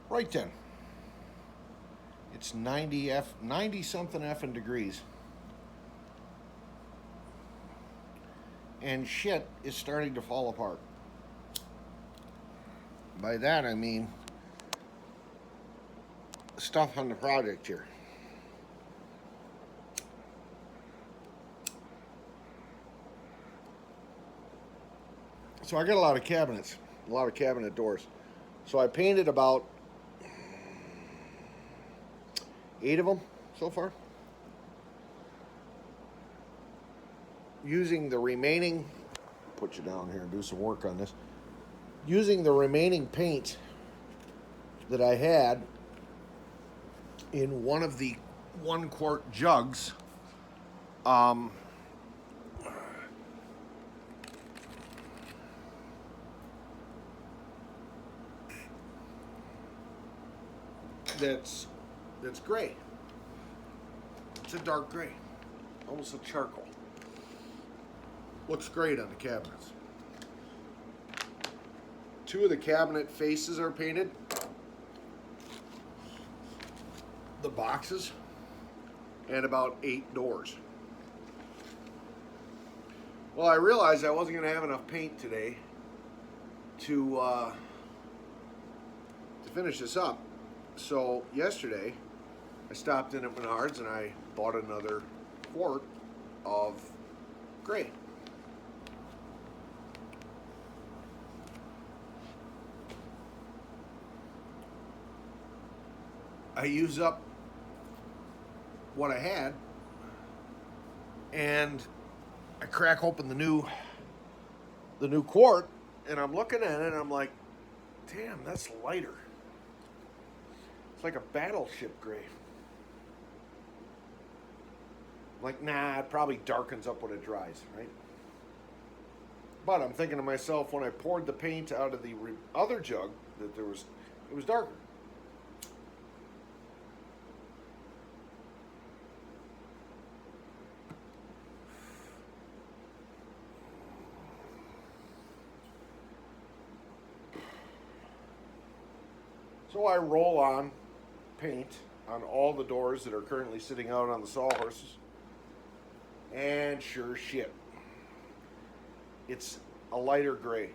Right then, it's 90 something effing degrees, and shit is starting to fall apart. By that I mean stuff on the project here. So I got a lot of cabinets, a lot of cabinet doors. So I painted about 8 of them so far. Using the remaining, put you down here and do some work on this. Using the remaining paint that I had in one of the 1 quart jugs, um, that's gray. It's a dark gray, almost a charcoal. Looks great on the cabinets. 2 of the cabinet faces are painted. The boxes, and about 8 doors. Well, I realized I wasn't going to have enough paint today to finish this up. So yesterday, I stopped in at Menards and I bought another quart of gray. I use up what I had, and I crack open the new quart, and I'm looking at it and I'm like, damn, that's lighter. It's like a battleship gray. I'm like, nah, it probably darkens up when it dries, right? But I'm thinking to myself, when I poured the paint out of the other jug, that it was darker. So I roll on paint on all the doors that are currently sitting out on the sawhorses. And sure shit, it's a lighter gray.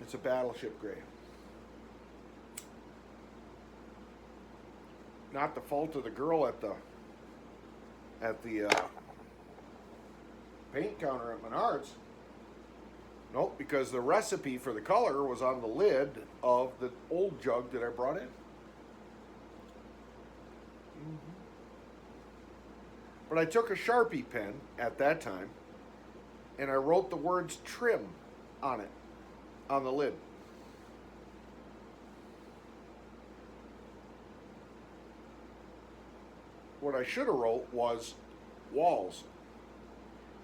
It's a battleship gray. Not the fault of the girl at the paint counter at Menards. Nope, because the recipe for the color was on the lid of the old jug that I brought in. Mm-hmm. But I took a Sharpie pen at that time and I wrote the words trim on it, on the lid. What I should have wrote was walls.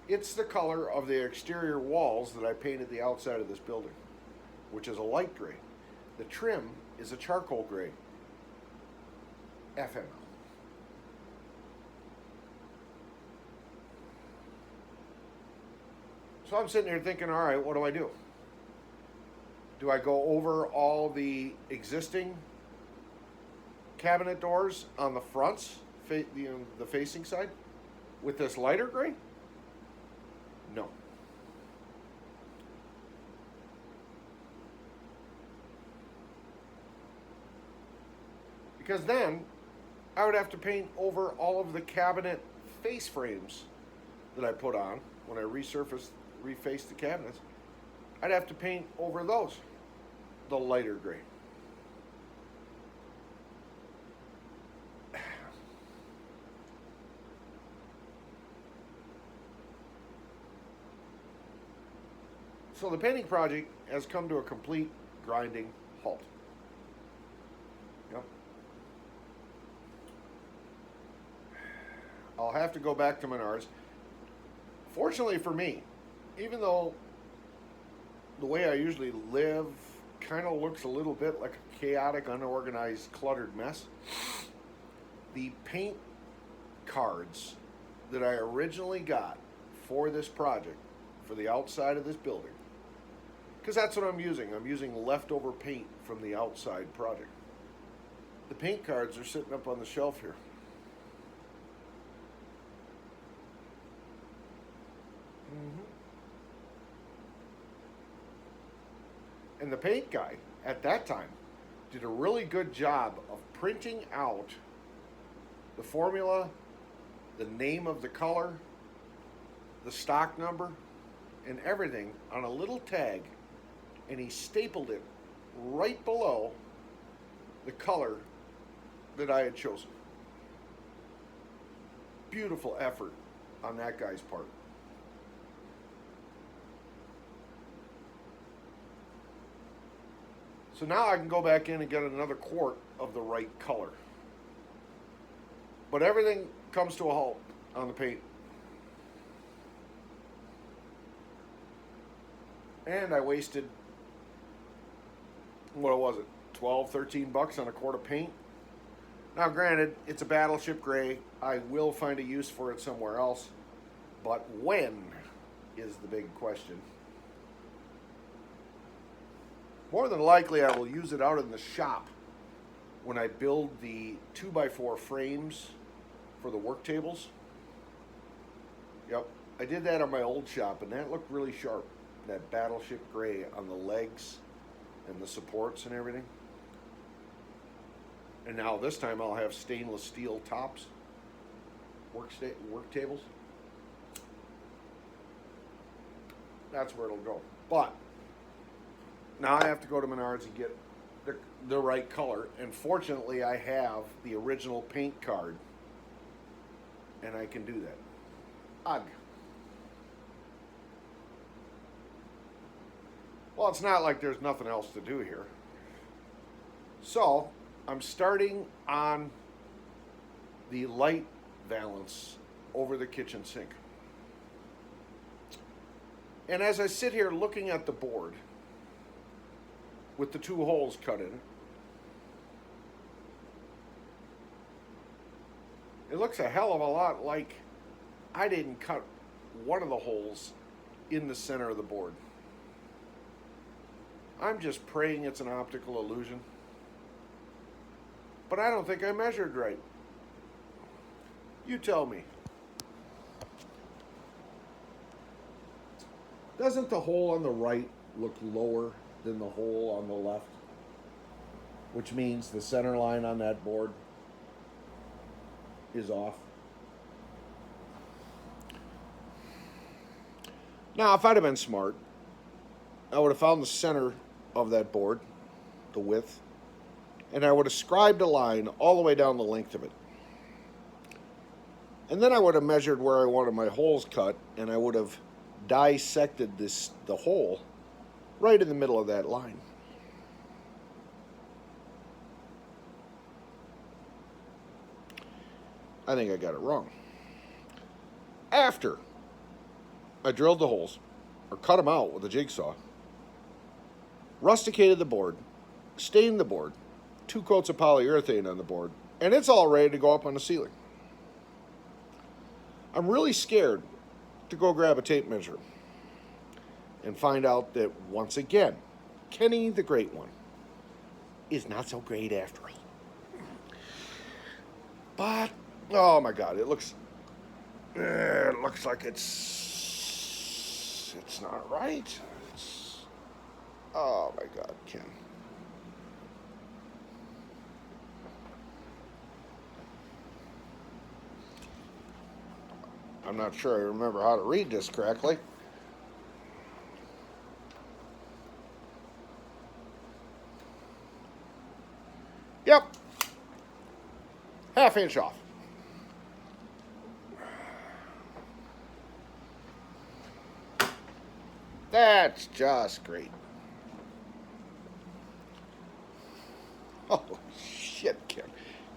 It's the color of the exterior walls that I painted the outside of this building, which is a light gray. The trim is a charcoal gray. FML. So I'm sitting here thinking, all right, what do I do? Do I go over all the existing cabinet doors on the fronts, the facing side, with this lighter gray? No. Because then I would have to paint over all of the cabinet face frames that I put on when I refaced the cabinets. I'd have to paint over those the lighter gray. So the painting project has come to a complete grinding halt. Yep. I'll have to go back to Menards. Fortunately for me, even though the way I usually live kind of looks a little bit like a chaotic, unorganized, cluttered mess, the paint cards that I originally got for this project, for the outside of this building, because that's what I'm using. I'm using leftover paint from the outside project. The paint cards are sitting up on the shelf here. Mm-hmm. And the paint guy at that time did a really good job of printing out the formula, the name of the color, the stock number, and everything on a little tag, and he stapled it right below the color that I had chosen. Beautiful effort on that guy's part. So now I can go back in and get another quart of the right color. But everything comes to a halt on the paint. And I wasted, what was it, 12, 13 bucks on a quart of paint. Now granted, it's a Battleship Gray. I will find a use for it somewhere else. But when is the big question. More than likely, I will use it out in the shop when I build the 2x4 frames for the work tables. Yep, I did that on my old shop, and that looked really sharp. That Battleship Gray on the legs and the supports and everything. And now this time I'll have stainless steel tops, work tables. That's where it'll go. But now I have to go to Menards and get the right color. And fortunately, I have the original paint card, and I can do that. Ugh. Well, it's not like there's nothing else to do here. So, I'm starting on the light valance over the kitchen sink. And as I sit here looking at the board with the 2 holes cut in it, it looks a hell of a lot like I didn't cut one of the holes in the center of the board. I'm just praying it's an optical illusion. But I don't think I measured right. You tell me. Doesn't the hole on the right look lower than the hole on the left? Which means the center line on that board is off. Now, if I'd have been smart, I would have found the center of that board, the width, and I would have scribed a line all the way down the length of it. And then I would have measured where I wanted my holes cut, and I would have dissected the hole right in the middle of that line. I think I got it wrong. After I drilled the holes, or cut them out with a jigsaw, rusticated the board, stained the board, 2 coats of polyurethane on the board, and it's all ready to go up on the ceiling. I'm really scared to go grab a tape measure and find out that, once again, Kenny the Great One is not so great after all. But, oh my God, it looks like it's not right. Oh my God, Ken. I'm not sure I remember how to read this correctly. Yep. Half inch off. That's just great. Oh, shit, Ken.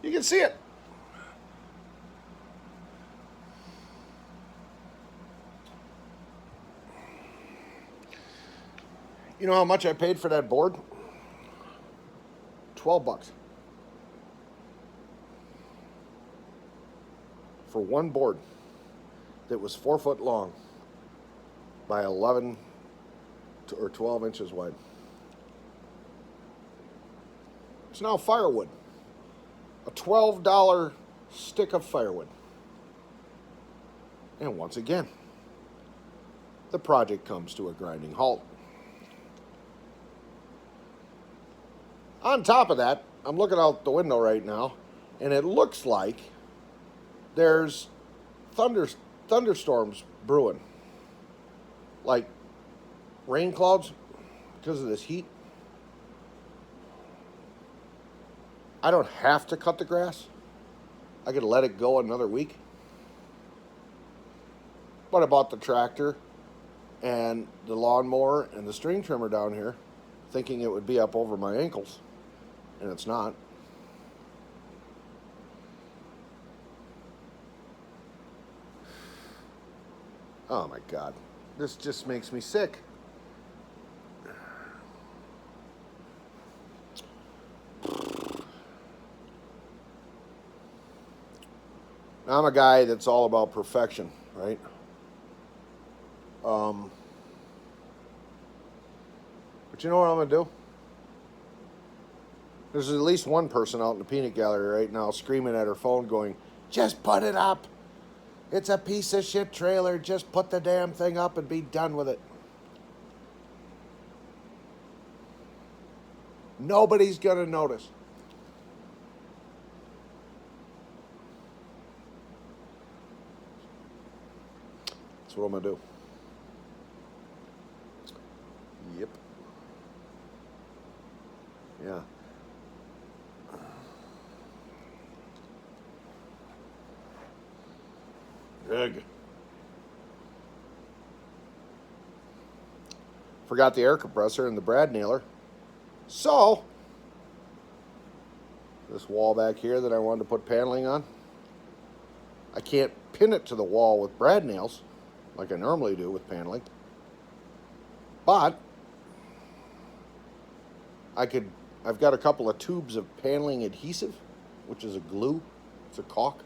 You can see it. You know how much I paid for that board? 12 bucks. For one board that was 4 foot long by 11 or 12 inches wide. It's now firewood. A $12 stick of firewood. And once again, the project comes to a grinding halt. On top of that, I'm looking out the window right now, and it looks like there's thunderstorms brewing. Like rain clouds because of this heat. I don't have to cut the grass. I could let it go another week. But I bought the tractor and the lawnmower and the string trimmer down here thinking it would be up over my ankles. And it's not. Oh my God. This just makes me sick. I'm a guy that's all about perfection, right? But you know what I'm going to do? There's at least one person out in the peanut gallery right now screaming at her phone going, just put it up. It's a piece of shit trailer. Just put the damn thing up and be done with it. Nobody's going to notice. That's what I'm going to do. Yep. Yeah. Good. Forgot the air compressor and the brad nailer. So, this wall back here that I wanted to put paneling on, I can't pin it to the wall with brad nails like I normally do with paneling. But I've got a couple of tubes of paneling adhesive, which is a glue. It's a caulk.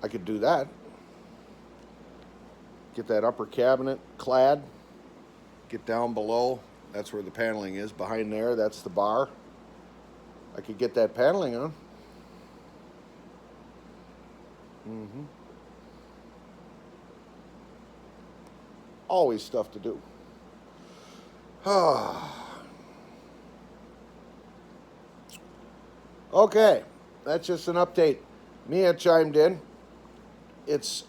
I could do that. Get that upper cabinet clad. Get down below. That's where the paneling is. Behind there, that's the bar. I could get that paneling on. Always stuff to do. Okay, that's just an update. Mia chimed in. It's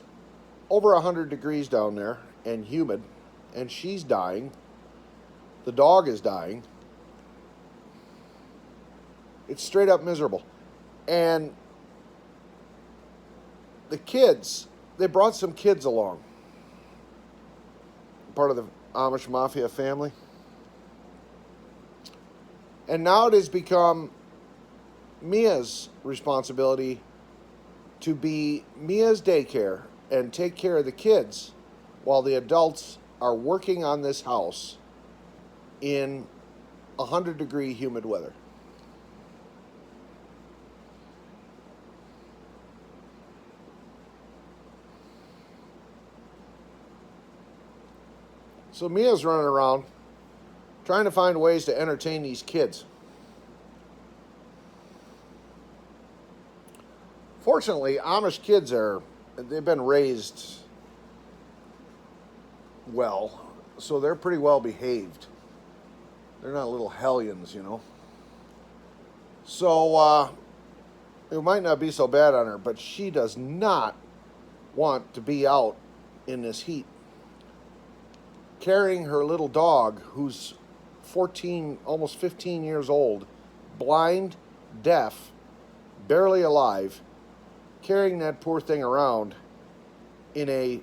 over 100 degrees down there and humid, and she's dying. The dog is dying. It's straight up miserable. And the kids, they brought some kids along. Part of the Amish Mafia family. And now it has become Mia's responsibility to be Mia's daycare and take care of the kids while the adults are working on this house in 100-degree humid weather. So Mia's running around trying to find ways to entertain these kids. Fortunately, Amish kids they've been raised well, so they're pretty well behaved. They're not little hellions, you know. So it might not be so bad on her, but she does not want to be out in this heat. Carrying her little dog, who's 14, almost 15 years old, blind, deaf, barely alive, carrying that poor thing around in a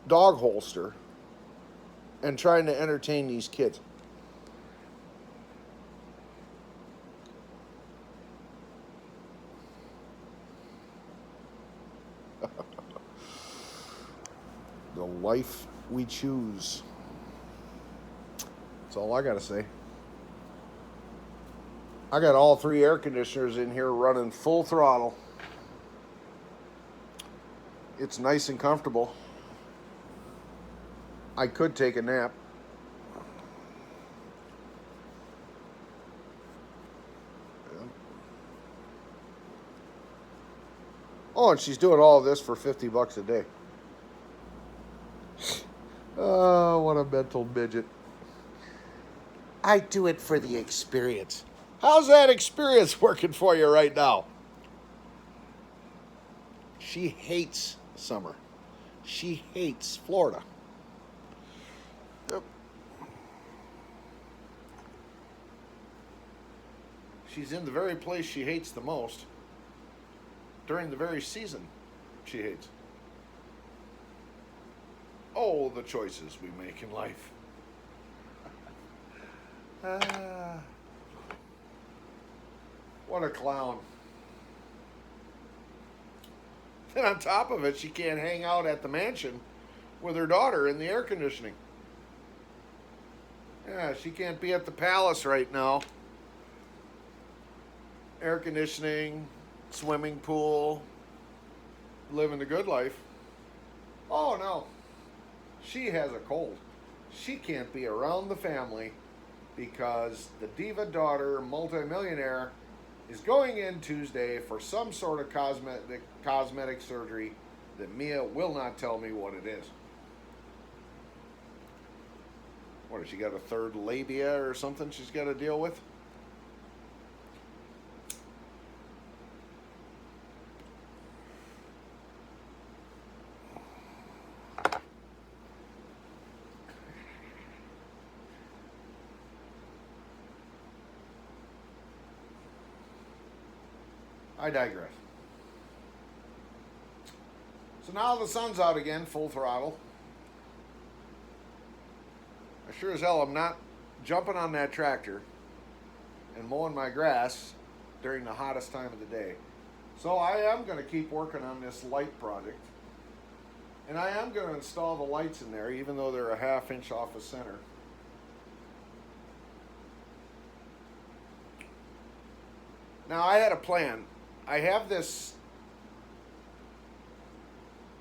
dog holster and trying to entertain these kids. The life we choose. That's all I gotta say. I got all 3 air conditioners in here running full throttle. It's nice and comfortable. I could take a nap. Oh, and she's doing all of this for $50 a day. Oh, what a mental midget. I do it for the experience. How's that experience working for you right now? She hates summer. She hates Florida. Yep. She's in the very place she hates the most during the very season she hates. Oh, the choices we make in life. What a clown. And on top of it, she can't hang out at the mansion with her daughter in the air conditioning. Yeah, she can't be at the palace right now. Air conditioning, swimming pool, living the good life. Oh no, she has a cold. She can't be around the family because the diva daughter, multimillionaire, is going in Tuesday for some sort of cosmetic surgery that Mia will not tell me what it is. What, has she got a third labia or something she's got to deal with? I digress. So now the sun's out again, full throttle. I sure as hell am not jumping on that tractor and mowing my grass during the hottest time of the day. So I am going to keep working on this light project. And I am going to install the lights in there, even though they're a ½ inch off the center. Now I had a plan. I have this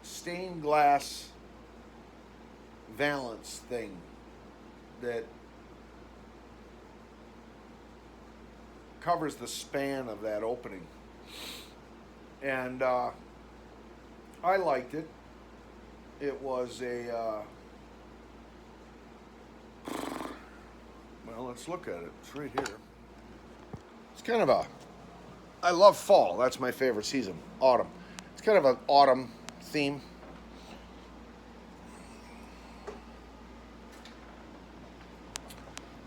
stained glass valance thing that covers the span of that opening. And I liked it. It was a, well, let's look at it. It's right here. It's kind of a, I love fall. That's my favorite season. Autumn. It's kind of an autumn theme.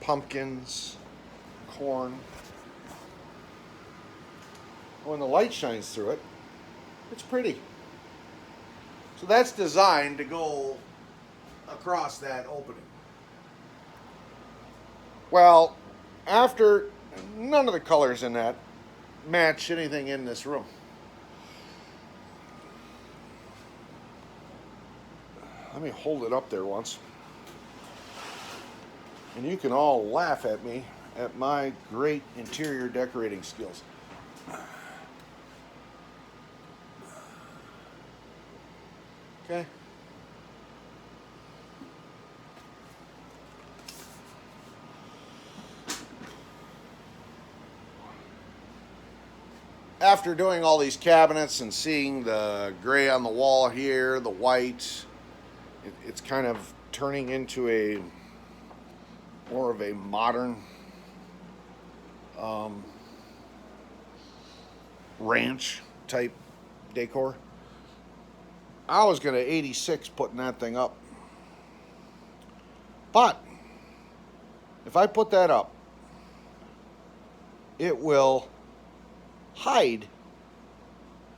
Pumpkins, corn. When the light shines through it, it's pretty. So that's designed to go across that opening. Well, after, none of the colors in that match anything in this room. Let me hold it up there once. And you can all laugh at me at my great interior decorating skills. Okay. After doing all these cabinets and seeing the gray on the wall here, the white, it's kind of turning into a more of a modern ranch type decor. I was going to 86 putting that thing up. But if I put that up, it will hide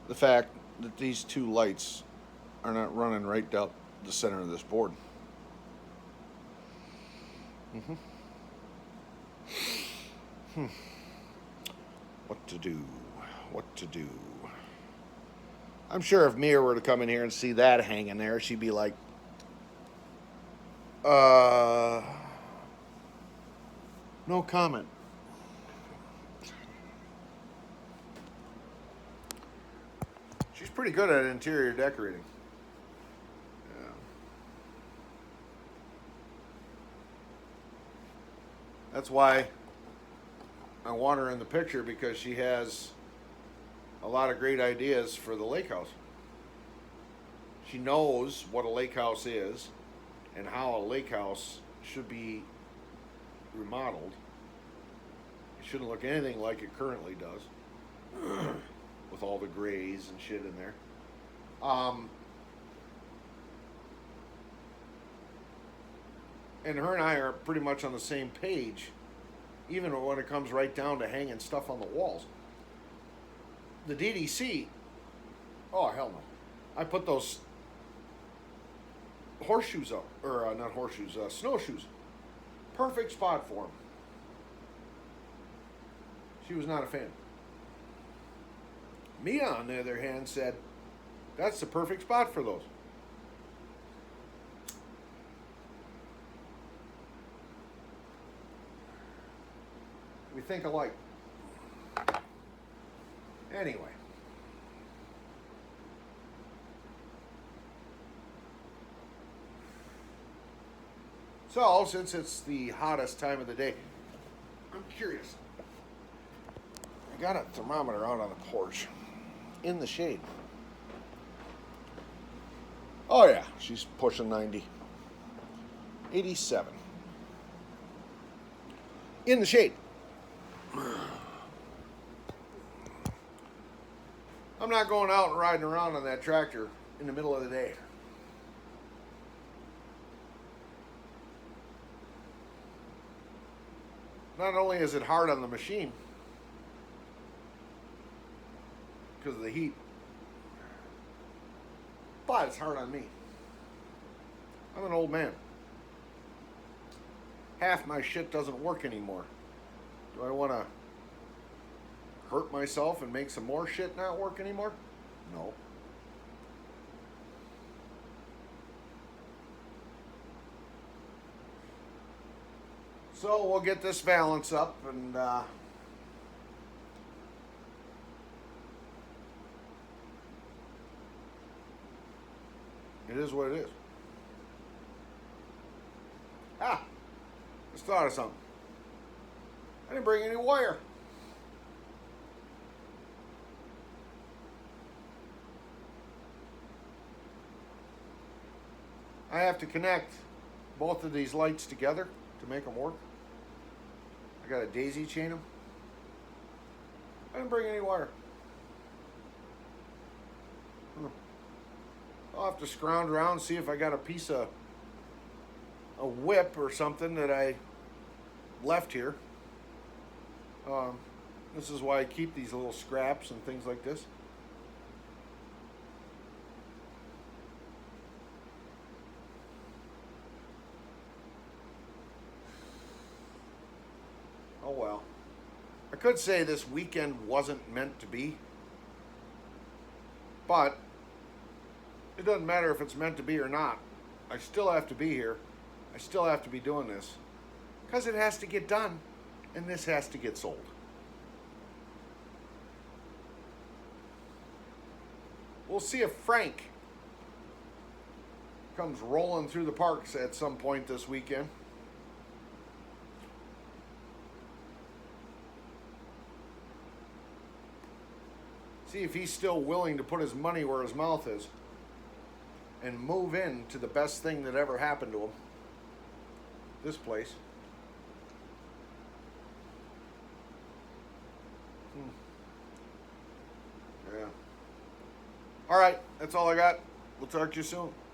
the fact that these two lights are not running right down the center of this board. What to do? What to do? I'm sure if Mia were to come in here and see that hanging there, she'd be like, no comment. She's pretty good at interior decorating. That's why I want her in the picture, because she has a lot of great ideas for the lake house. She knows what a lake house is and how a lake house should be remodeled. It shouldn't look anything like it currently does, with all the grays and shit in there. And her and I are pretty much on the same page, even when it comes right down to hanging stuff on the walls. The DDC, oh hell no. I put those horseshoes up, or not horseshoes, snowshoes. Perfect spot for them. She was not a fan. Mia, on the other hand, said, that's the perfect spot for those. We think alike. Anyway. So, since it's the hottest time of the day, I'm curious. I got a thermometer out on the porch, in the shade. Oh yeah, she's pushing 90. 87. In the shade. I'm not going out and riding around on that tractor in the middle of the day. Not only is it hard on the machine because of the heat, but it's hard on me. I'm an old man. Half my shit doesn't work anymore. Do I want to hurt myself and make some more shit not work anymore? No. So we'll get this balance up, and it is what it is. Just thought of something. I didn't bring any wire. I have to connect both of these lights together to make them work. I got to daisy chain them. I didn't bring any wire. I'll have to scrounge around and see if I got a piece of a whip or something that I left here. This is why I keep these little scraps and things like this. Oh well. I could say this weekend wasn't meant to be, but it doesn't matter if it's meant to be or not. I still have to be here. I still have to be doing this because it has to get done, and this has to get sold. We'll see if Frank comes rolling through the parks at some point this weekend. See if he's still willing to put his money where his mouth is and move into the best thing that ever happened to him. This place. Yeah. All right, that's all I got. We'll talk to you soon.